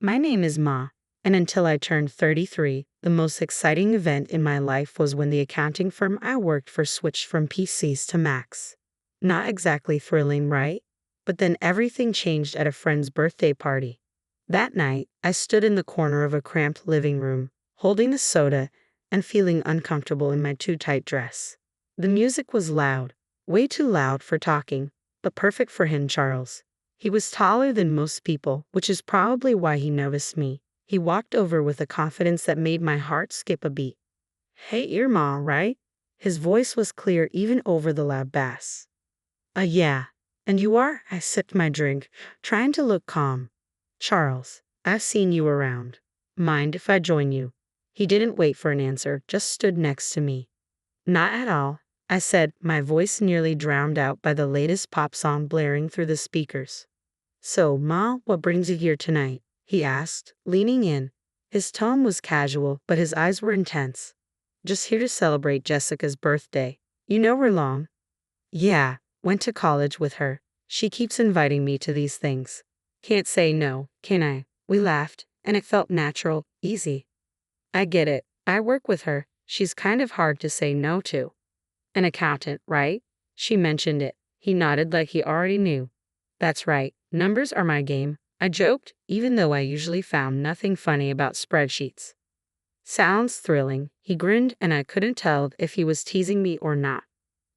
My name is Ma, and until I turned 33, the most exciting event in my life was when the accounting firm I worked for switched from PCs to Macs. Not exactly thrilling, right? But then everything changed at a friend's birthday party. That night, I stood in the corner of a cramped living room, holding a soda and feeling uncomfortable in my too tight dress. The music was loud, way too loud for talking, but perfect for him, Charles. He was taller than most people, which is probably why he noticed me. He walked over with a confidence that made my heart skip a beat. Hey, Irma, right? His voice was clear even over the loud bass. Yeah. And you are? I sipped my drink, trying to look calm. Charles, I've seen you around. Mind if I join you? He didn't wait for an answer, just stood next to me. Not at all, I said, my voice nearly drowned out by the latest pop song blaring through the speakers. So, Ma, what brings you here tonight? He asked, leaning in. His tone was casual, but his eyes were intense. Just here to celebrate Jessica's birthday. You know her long? Yeah, went to college with her. She keeps inviting me to these things. Can't say no, can I? We laughed, and it felt natural, easy. I get it. I work with her. She's kind of hard to say no to. An accountant, right? She mentioned it. He nodded like he already knew. That's right. Numbers are my game, I joked, even though I usually found nothing funny about spreadsheets. Sounds thrilling. He grinned, and I couldn't tell if he was teasing me or not.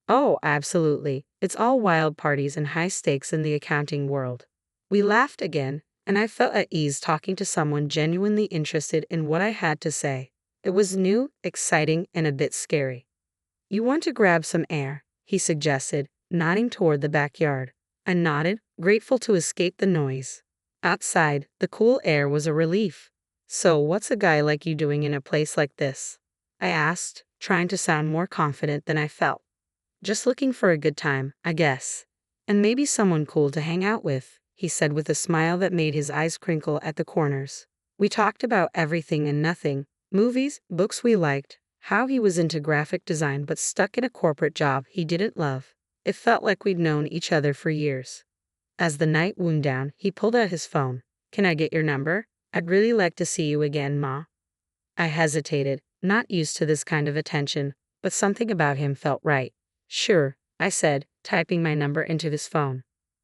Oh, absolutely. It's all wild parties and high stakes in the accounting world. We laughed again, and I felt at ease talking to someone genuinely interested in what I had to say. It was new, exciting, and a bit scary. You want to grab some air, he suggested, nodding toward the backyard. I nodded, grateful to escape the noise. Outside, the cool air was a relief. So, what's a guy like you doing in a place like this? I asked, trying to sound more confident than I felt. Just looking for a good time, I guess. And maybe someone cool to hang out with, he said with a smile that made his eyes crinkle at the corners. We talked about everything and nothing, movies, books we liked, how he was into graphic design but stuck in a corporate job he didn't love. It felt like we'd known each other for years. As the night wound down, he pulled out his phone. Can I get your number? I'd really like to see you again, Ma. I hesitated, not used to this kind of attention, but something about him felt right. Sure, I said, typing my number into his phone.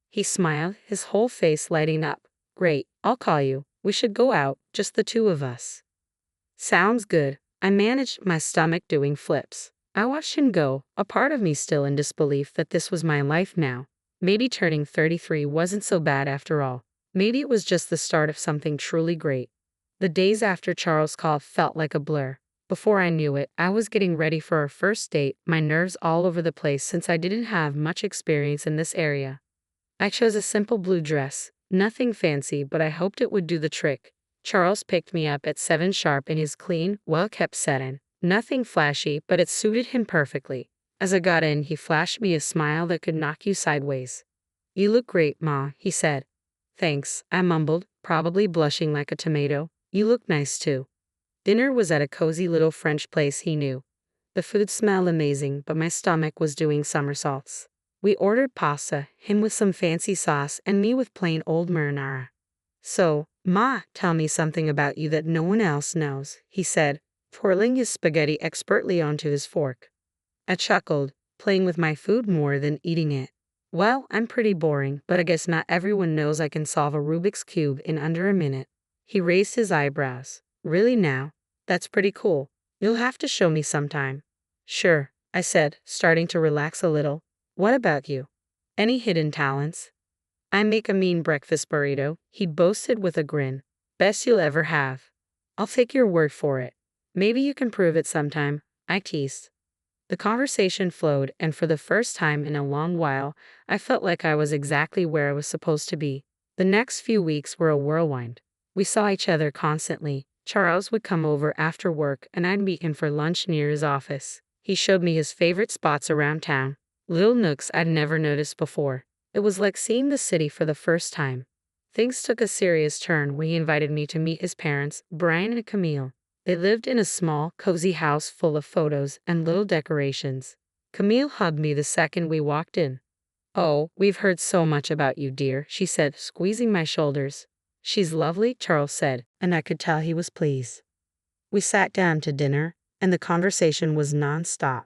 He smiled, his whole face lighting up. Great, I'll call you. We should go out, just the two of us. Sounds good. I managed my stomach doing flips. I watched him go, a part of me still in disbelief that this was my life now. Maybe turning 33 wasn't so bad after all. Maybe it was just the start of something truly great. The days after Charles' call felt like a blur. Before I knew it, I was getting ready for our first date, my nerves all over the place since I didn't have much experience in this area. I chose a simple blue dress, nothing fancy, but I hoped it would do the trick. Charles picked me up at 7 sharp in his clean, well-kept sedan. Nothing flashy, but it suited him perfectly. As I got in, he flashed me a smile that could knock you sideways. You look great, Ma, he said. Thanks, I mumbled, probably blushing like a tomato. You look nice too. Dinner was at a cozy little French place he knew. The food smelled amazing, but my stomach was doing somersaults. We ordered pasta, him with some fancy sauce and me with plain old marinara. So, Ma, tell me something about you that no one else knows, he said, twirling his spaghetti expertly onto his fork. I chuckled, playing with my food more than eating it. Well, I'm pretty boring, but I guess not everyone knows I can solve a Rubik's Cube in under a minute. He raised his eyebrows. Really now? That's pretty cool. You'll have to show me sometime. Sure, I said, starting to relax a little. What about you? Any hidden talents? I make a mean breakfast burrito, he boasted with a grin. Best you'll ever have. I'll take your word for it. Maybe you can prove it sometime, I teased. The conversation flowed, and for the first time in a long while, I felt like I was exactly where I was supposed to be. The next few weeks were a whirlwind. We saw each other constantly. Charles would come over after work, and I'd meet him for lunch near his office. He showed me his favorite spots around town, little nooks I'd never noticed before. It was like seeing the city for the first time. Things took a serious turn when he invited me to meet his parents, Brian and Camille. They lived in a small, cozy house full of photos and little decorations. Camille hugged me the second we walked in. Oh, we've heard so much about you, dear, she said, squeezing my shoulders. She's lovely, Charles said, and I could tell he was pleased. We sat down to dinner, and the conversation was non-stop.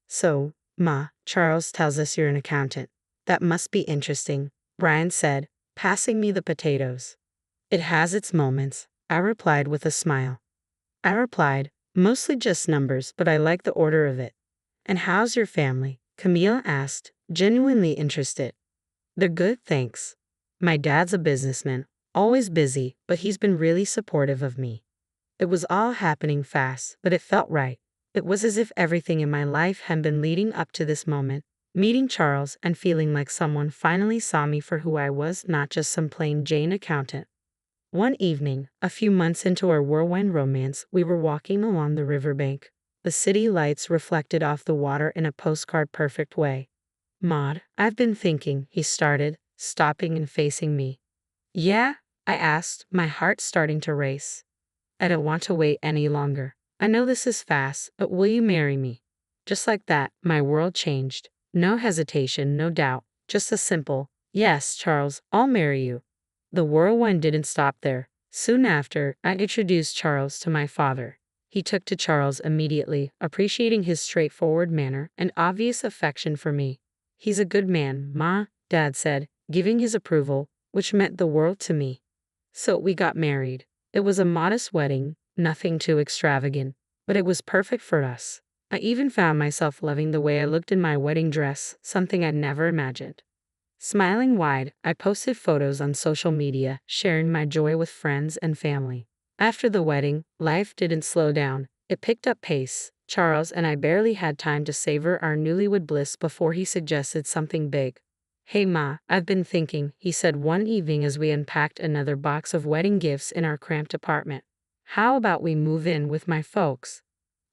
So, Ma, Charles tells us you're an accountant. That must be interesting, Brian said, passing me the potatoes. It has its moments, I replied with a smile. Mostly just numbers, but I like the order of it. And how's your family? Camille asked, genuinely interested. They're good, thanks. My dad's a businessman, always busy, but he's been really supportive of me. It was all happening fast, but it felt right. It was as if everything in my life had been leading up to this moment, meeting Charles and feeling like someone finally saw me for who I was, not just some plain Jane accountant. One evening, a few months into our whirlwind romance, we were walking along the riverbank. The city lights reflected off the water in a postcard-perfect way. Maud, I've been thinking, he started, stopping and facing me. Yeah? I asked, my heart starting to race. I don't want to wait any longer. I know this is fast, but will you marry me? Just like that, my world changed. No hesitation, no doubt, just a simple, yes, Charles, I'll marry you. The whirlwind didn't stop there. Soon after, I introduced Charles to my father. He took to Charles immediately, appreciating his straightforward manner and obvious affection for me. He's a good man, Ma, Dad said, giving his approval, which meant the world to me. So we got married. It was a modest wedding, nothing too extravagant, but it was perfect for us. I even found myself loving the way I looked in my wedding dress, something I'd never imagined. Smiling wide, I posted photos on social media, sharing my joy with friends and family. After the wedding, life didn't slow down. It picked up pace. Charles and I barely had time to savor our newlywed bliss before he suggested something big. Hey Ma, I've been thinking, he said one evening as we unpacked another box of wedding gifts in our cramped apartment. How about we move in with my folks?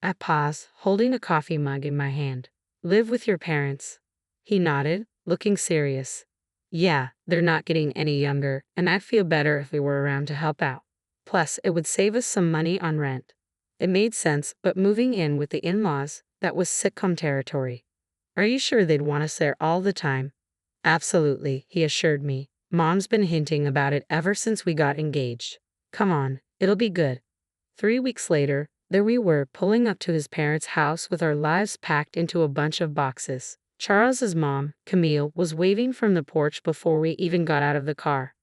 I paused, holding a coffee mug in my hand. Live with your parents? He nodded, looking serious. Yeah, they're not getting any younger, and I'd feel better if they were around to help out. Plus, it would save us some money on rent. It made sense, but moving in with the in-laws, that was sitcom territory. Are you sure they'd want us there all the time? Absolutely, he assured me. Mom's been hinting about it ever since we got engaged. Come on, it'll be good. 3 weeks later, there we were, pulling up to his parents' house with our lives packed into a bunch of boxes. Charles's mom, Camille, was waving from the porch before we even got out of the car.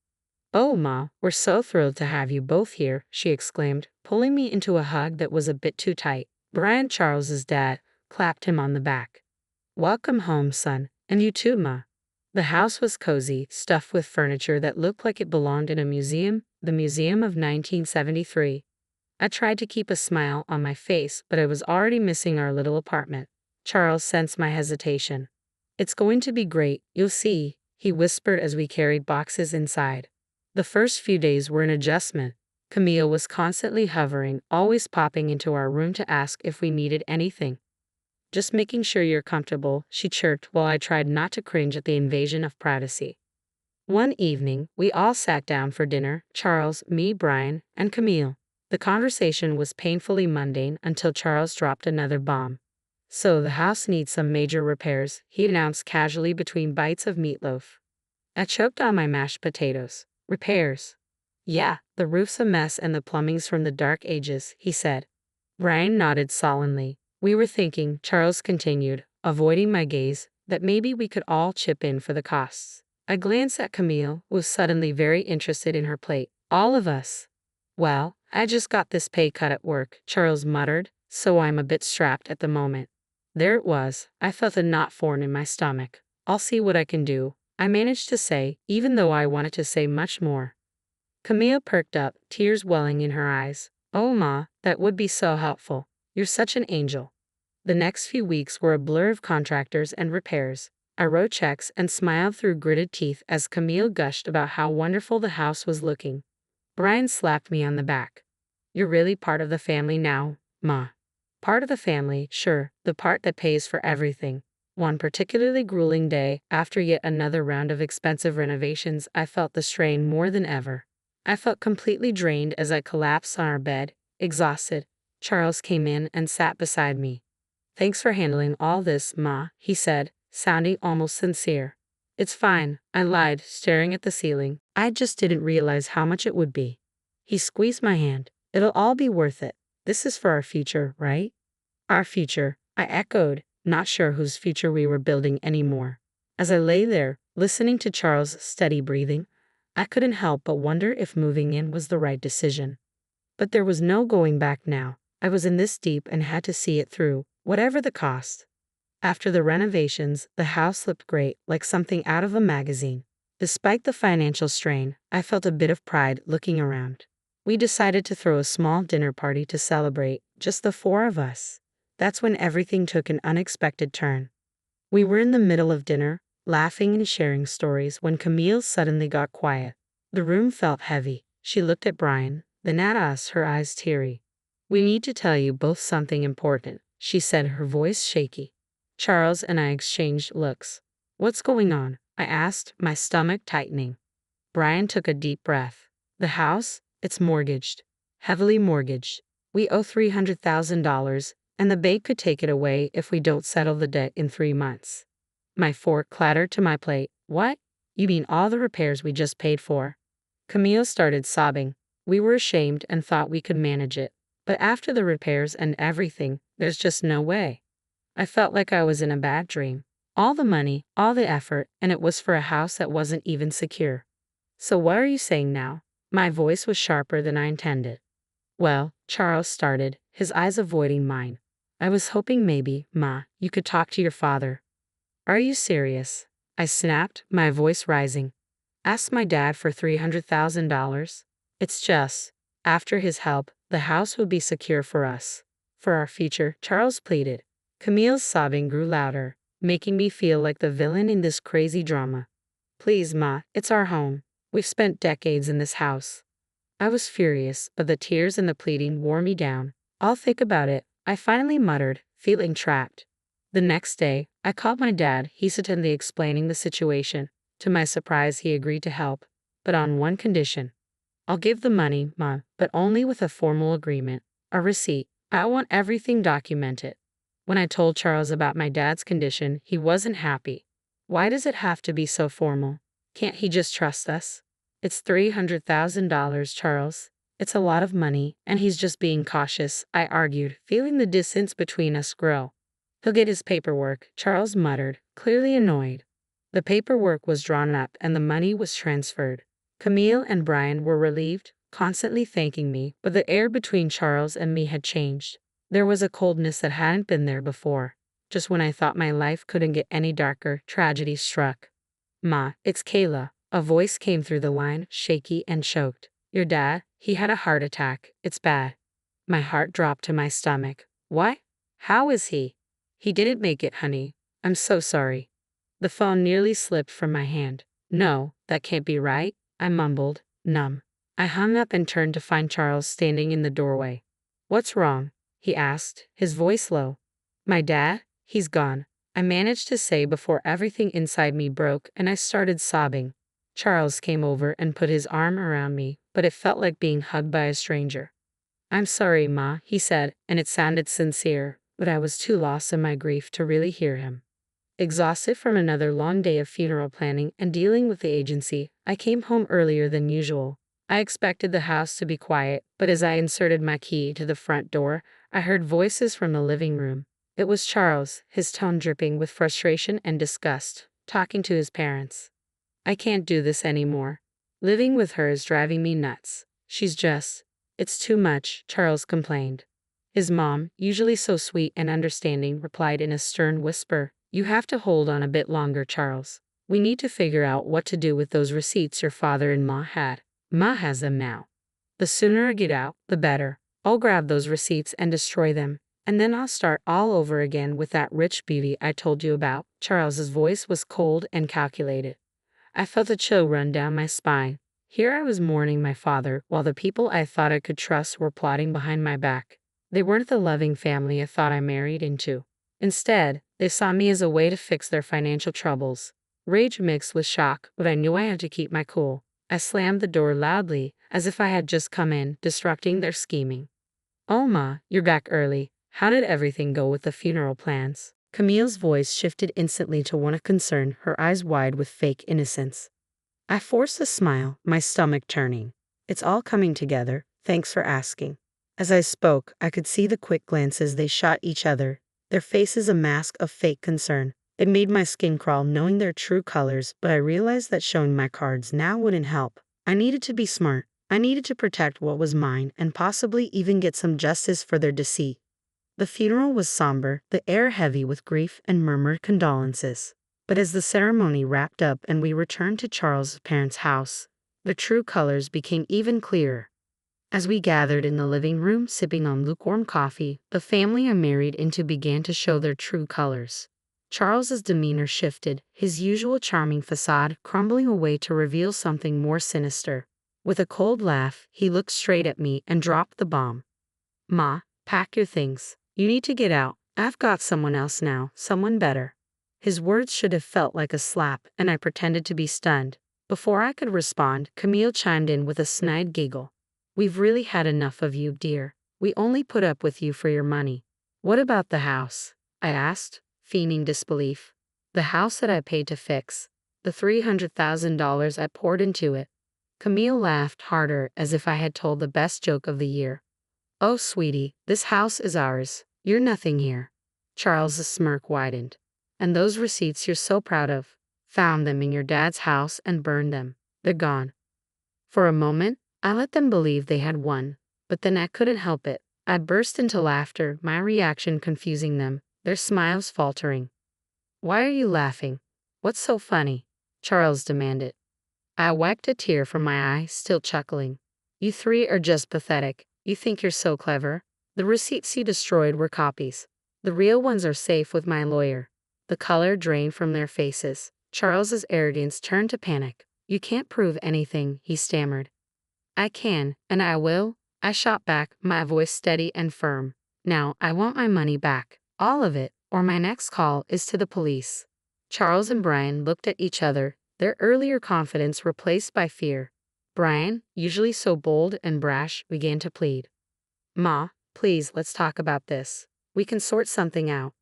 Oh, Ma, we're so thrilled to have you both here, she exclaimed, pulling me into a hug that was a bit too tight. Brian, Charles's dad, clapped him on the back. Welcome home, son, and you too, Ma. The house was cozy, stuffed with furniture that looked like it belonged in a museum, the Museum of 1973. I tried to keep a smile on my face, but I was already missing our little apartment. Charles sensed my hesitation. It's going to be great, you'll see, he whispered as we carried boxes inside. The first few days were an adjustment. Camille was constantly hovering, always popping into our room to ask if we needed anything. Just making sure you're comfortable, she chirped while I tried not to cringe at the invasion of privacy. One evening, we all sat down for dinner, Charles, me, Brian, and Camille. The conversation was painfully mundane until Charles dropped another bomb. So the house needs some major repairs, he announced casually between bites of meatloaf. I choked on my mashed potatoes. Repairs? Yeah, the roof's a mess and the plumbing's from the dark ages, he said. Brian nodded solemnly. We were thinking, Charles continued, avoiding my gaze, that maybe we could all chip in for the costs. I glanced at Camille, who was suddenly very interested in her plate. All of us. Well, I just got this pay cut at work, Charles muttered, so I'm a bit strapped at the moment. There it was. I felt a knot form in my stomach. I'll see what I can do, I managed to say, even though I wanted to say much more. Camille perked up, tears welling in her eyes. Oh, Ma, that would be so helpful. You're such an angel. The next few weeks were a blur of contractors and repairs. I wrote checks and smiled through gritted teeth as Camille gushed about how wonderful the house was looking. Brian slapped me on the back. You're really part of the family now, Ma. Part of the family, sure, the part that pays for everything. One particularly grueling day, after yet another round of expensive renovations, I felt the strain more than ever. I felt completely drained as I collapsed on our bed, exhausted. Charles came in and sat beside me. Thanks for handling all this, Ma, he said, sounding almost sincere. It's fine, I lied, staring at the ceiling. I just didn't realize how much it would be. He squeezed my hand. It'll all be worth it. This is for our future, right? Our future, I echoed, not sure whose future we were building anymore. As I lay there, listening to Charles' steady breathing, I couldn't help but wonder if moving in was the right decision. But there was no going back now. I was in this deep and had to see it through, whatever the cost. After the renovations, the house looked great, like something out of a magazine. Despite the financial strain, I felt a bit of pride looking around. We decided to throw a small dinner party to celebrate, just the four of us. That's when everything took an unexpected turn. We were in the middle of dinner, laughing and sharing stories when Camille suddenly got quiet. The room felt heavy. She looked at Brian, then at us, her eyes teary. "We need to tell you both something important," she said, her voice shaky. Charles and I exchanged looks. "What's going on?" I asked, my stomach tightening. Brian took a deep breath. "The house, it's mortgaged. Heavily mortgaged. We owe $300,000, and the bank could take it away if we don't settle the debt in 3 months." My fork clattered to my plate. "What? You mean all the repairs we just paid for?" Camille started sobbing. "We were ashamed and thought we could manage it. But after the repairs and everything, there's just no way." I felt like I was in a bad dream. All the money, all the effort, and it was for a house that wasn't even secure. "So what are you saying now?" My voice was sharper than I intended. "Well," Charles started, his eyes avoiding mine. "I was hoping maybe, Ma, you could talk to your father." "Are you serious?" I snapped, my voice rising. "Ask my dad for $300,000? It's just, after his help, the house would be secure for us. For our future," Charles pleaded. Camille's sobbing grew louder, making me feel like the villain in this crazy drama. "Please, Ma, it's our home. We've spent decades in this house." I was furious, but the tears and the pleading wore me down. "I'll think about it," I finally muttered, feeling trapped. The next day, I called my dad, hesitantly explaining the situation. To my surprise, he agreed to help, but on one condition. "I'll give the money, Ma, but only with a formal agreement, a receipt. I want everything documented." When I told Charles about my dad's condition, he wasn't happy. "Why does it have to be so formal? Can't he just trust us?" "It's $300,000, Charles. It's a lot of money, and he's just being cautious," I argued, feeling the distance between us grow. "He'll get his paperwork," Charles muttered, clearly annoyed. The paperwork was drawn up and the money was transferred. Camille and Brian were relieved, constantly thanking me, but the air between Charles and me had changed. There was a coldness that hadn't been there before. Just when I thought my life couldn't get any darker, tragedy struck. "Ma, it's Kayla." A voice came through the line, shaky and choked. "Your dad, he had a heart attack. It's bad." My heart dropped to my stomach. "What? How is he?" "He didn't make it, honey. I'm so sorry." The phone nearly slipped from my hand. "No, that can't be right," I mumbled, numb. I hung up and turned to find Charles standing in the doorway. "What's wrong?" he asked, his voice low. "My dad? He's gone," I managed to say before everything inside me broke and I started sobbing. Charles came over and put his arm around me, but it felt like being hugged by a stranger. "I'm sorry, Ma," he said, and it sounded sincere, but I was too lost in my grief to really hear him. Exhausted from another long day of funeral planning and dealing with the agency, I came home earlier than usual. I expected the house to be quiet, but as I inserted my key to the front door, I heard voices from the living room. It was Charles, his tone dripping with frustration and disgust, talking to his parents. "I can't do this anymore. Living with her is driving me nuts. It's too much," Charles complained. His mom, usually so sweet and understanding, replied in a stern whisper, "You have to hold on a bit longer, Charles. We need to figure out what to do with those receipts your father-in-law had. Ma has them now. The sooner I get out, the better. I'll grab those receipts and destroy them, and then I'll start all over again with that rich beauty I told you about." Charles's voice was cold and calculated. I felt a chill run down my spine. Here I was mourning my father, while the people I thought I could trust were plotting behind my back. They weren't the loving family I thought I married into. Instead, they saw me as a way to fix their financial troubles. Rage mixed with shock, but I knew I had to keep my cool. I slammed the door loudly, as if I had just come in, disrupting their scheming. "Oh, Ma, you're back early. How did everything go with the funeral plans?" Camille's voice shifted instantly to one of concern, her eyes wide with fake innocence. I forced a smile, my stomach turning. It's all coming together, thanks for asking. As I spoke, I could see the quick glances they shot each other, their faces a mask of fake concern. It made my skin crawl knowing their true colors, but I realized that showing my cards now wouldn't help. I needed to be smart. I needed to protect what was mine and possibly even get some justice for their deceit. The funeral was somber, the air heavy with grief and murmured condolences. But as the ceremony wrapped up and we returned to Charles's parents' house, the true colors became even clearer. As we gathered in the living room sipping on lukewarm coffee, the family I married into began to show their true colors. Charles's demeanor shifted, his usual charming facade crumbling away to reveal something more sinister. With a cold laugh, he looked straight at me and dropped the bomb. "Ma, pack your things. You need to get out. I've got someone else now, someone better." His words should have felt like a slap, and I pretended to be stunned. Before I could respond, Camille chimed in with a snide giggle. "We've really had enough of you, dear. We only put up with you for your money." "What about the house?" I asked, feigning disbelief. "The house that I paid to fix. The $300,000 I poured into it." Camille laughed harder as if I had told the best joke of the year. "Oh, sweetie, this house is ours. You're nothing here." Charles's smirk widened. "And those receipts you're so proud of? Found them in your dad's house and burned them. They're gone." For a moment, I let them believe they had won, but then I couldn't help it. I burst into laughter, my reaction confusing them, their smiles faltering. "Why are you laughing? What's so funny?" Charles demanded. I wiped a tear from my eye, still chuckling. "You three are just pathetic. You think you're so clever. The receipts you destroyed were copies. The real ones are safe with my lawyer." The color drained from their faces. Charles's arrogance turned to panic. "You can't prove anything," he stammered. "I can, and I will," I shot back, my voice steady and firm. "Now, I want my money back. All of it, or my next call is to the police." Charles and Brian looked at each other, their earlier confidence replaced by fear. Brian, usually so bold and brash, began to plead. "Ma, please, let's talk about this. We can sort something out."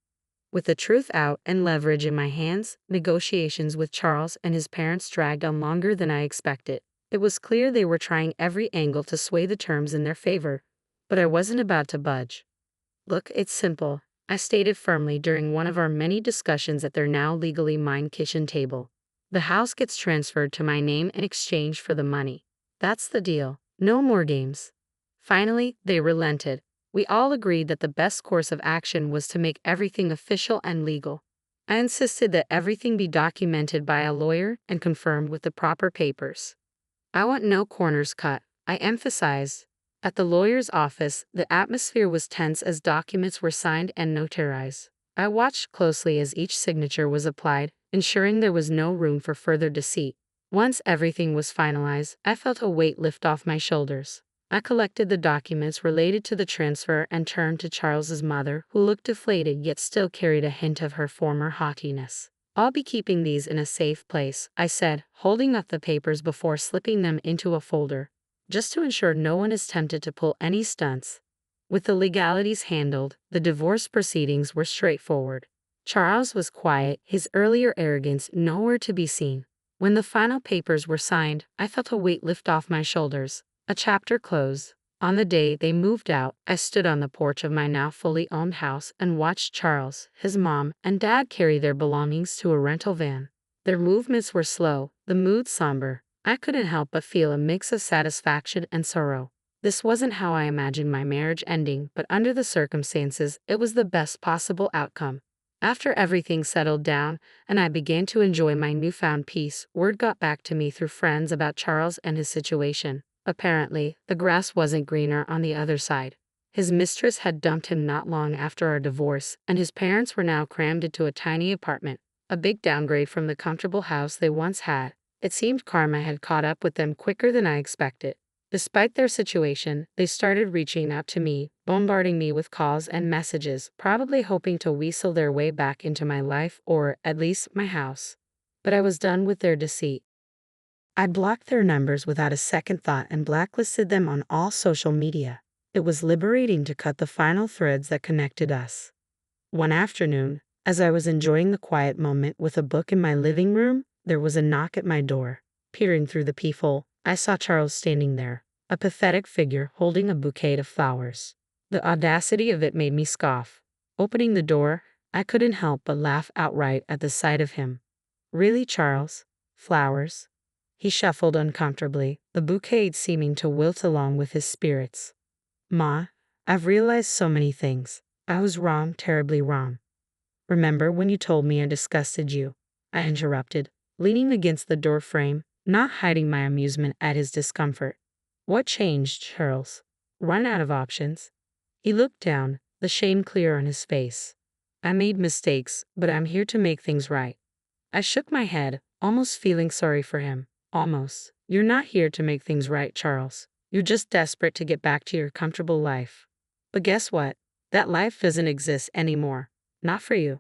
With the truth out and leverage in my hands, negotiations with Charles and his parents dragged on longer than I expected. It was clear they were trying every angle to sway the terms in their favor, but I wasn't about to budge. "Look, it's simple," I stated firmly during one of our many discussions at their now legally mine kitchen table. "The house gets transferred to my name in exchange for the money. That's the deal. No more games." Finally, they relented. We all agreed that the best course of action was to make everything official and legal. I insisted that everything be documented by a lawyer and confirmed with the proper papers. "I want no corners cut," I emphasized. At the lawyer's office, the atmosphere was tense as documents were signed and notarized. I watched closely as each signature was applied, ensuring there was no room for further deceit. Once everything was finalized, I felt a weight lift off my shoulders. I collected the documents related to the transfer and turned to Charles's mother, who looked deflated yet still carried a hint of her former haughtiness. "I'll be keeping these in a safe place," I said, holding up the papers before slipping them into a folder, just to ensure no one is tempted to pull any stunts. With the legalities handled, the divorce proceedings were straightforward. Charles was quiet, his earlier arrogance nowhere to be seen. When the final papers were signed, I felt a weight lift off my shoulders. A chapter closed. On the day they moved out, I stood on the porch of my now fully owned house and watched Charles, his mom, and dad carry their belongings to a rental van. Their movements were slow, the mood somber. I couldn't help but feel a mix of satisfaction and sorrow. This wasn't how I imagined my marriage ending, but under the circumstances, it was the best possible outcome. After everything settled down, and I began to enjoy my newfound peace, word got back to me through friends about Charles and his situation. Apparently, the grass wasn't greener on the other side. His mistress had dumped him not long after our divorce, and his parents were now crammed into a tiny apartment, a big downgrade from the comfortable house they once had. It seemed karma had caught up with them quicker than I expected. Despite their situation, they started reaching out to me, bombarding me with calls and messages, probably hoping to weasel their way back into my life or, at least, my house. But I was done with their deceit. I blocked their numbers without a second thought and blacklisted them on all social media. It was liberating to cut the final threads that connected us. One afternoon, as I was enjoying the quiet moment with a book in my living room, there was a knock at my door. Peering through the peephole, I saw Charles standing there, a pathetic figure holding a bouquet of flowers. The audacity of it made me scoff. Opening the door, I couldn't help but laugh outright at the sight of him. Really, Charles? Flowers? He shuffled uncomfortably, the bouquet seeming to wilt along with his spirits. Ma, I've realized so many things. I was wrong, terribly wrong. Remember when you told me I disgusted you? I interrupted, leaning against the door frame, not hiding my amusement at his discomfort. What changed, Charles? Run out of options? He looked down, the shame clear on his face. I made mistakes, but I'm here to make things right. I shook my head, almost feeling sorry for him. Almost. You're not here to make things right, Charles. You're just desperate to get back to your comfortable life. But guess what? That life doesn't exist anymore. Not for you.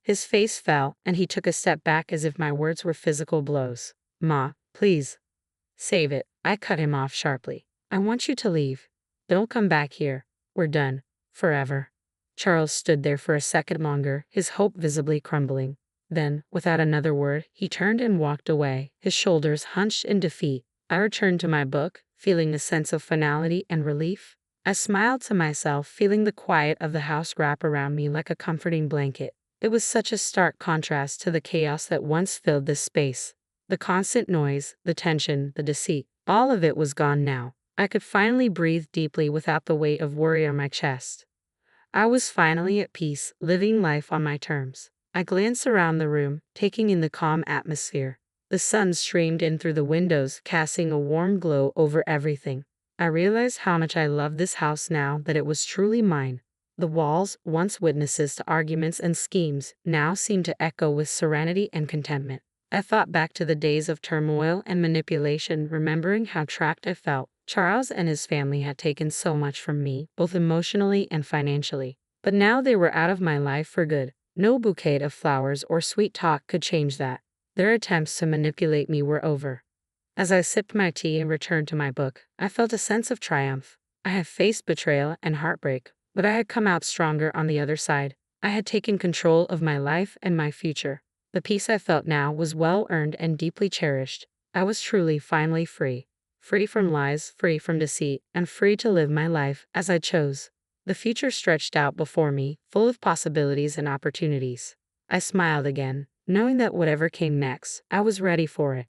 His face fell, and he took a step back as if my words were physical blows. Ma, please. Save it. I cut him off sharply. I want you to leave. Don't come back here. We're done. Forever. Charles stood there for a second longer, his hope visibly crumbling. Then, without another word, he turned and walked away, his shoulders hunched in defeat. I returned to my book, feeling a sense of finality and relief. I smiled to myself, feeling the quiet of the house wrap around me like a comforting blanket. It was such a stark contrast to the chaos that once filled this space. The constant noise, the tension, the deceit, all of it was gone now. I could finally breathe deeply without the weight of worry on my chest. I was finally at peace, living life on my terms. I glanced around the room, taking in the calm atmosphere. The sun streamed in through the windows, casting a warm glow over everything. I realized how much I loved this house now that it was truly mine. The walls, once witnesses to arguments and schemes, now seemed to echo with serenity and contentment. I thought back to the days of turmoil and manipulation, remembering how trapped I felt. Charles and his family had taken so much from me, both emotionally and financially. But now they were out of my life for good. No bouquet of flowers or sweet talk could change that. Their attempts to manipulate me were over. As I sipped my tea and returned to my book, I felt a sense of triumph. I had faced betrayal and heartbreak, but I had come out stronger on the other side. I had taken control of my life and my future. The peace I felt now was well-earned and deeply cherished. I was truly, finally free. Free from lies, free from deceit, and free to live my life as I chose. The future stretched out before me, full of possibilities and opportunities. I smiled again, knowing that whatever came next, I was ready for it.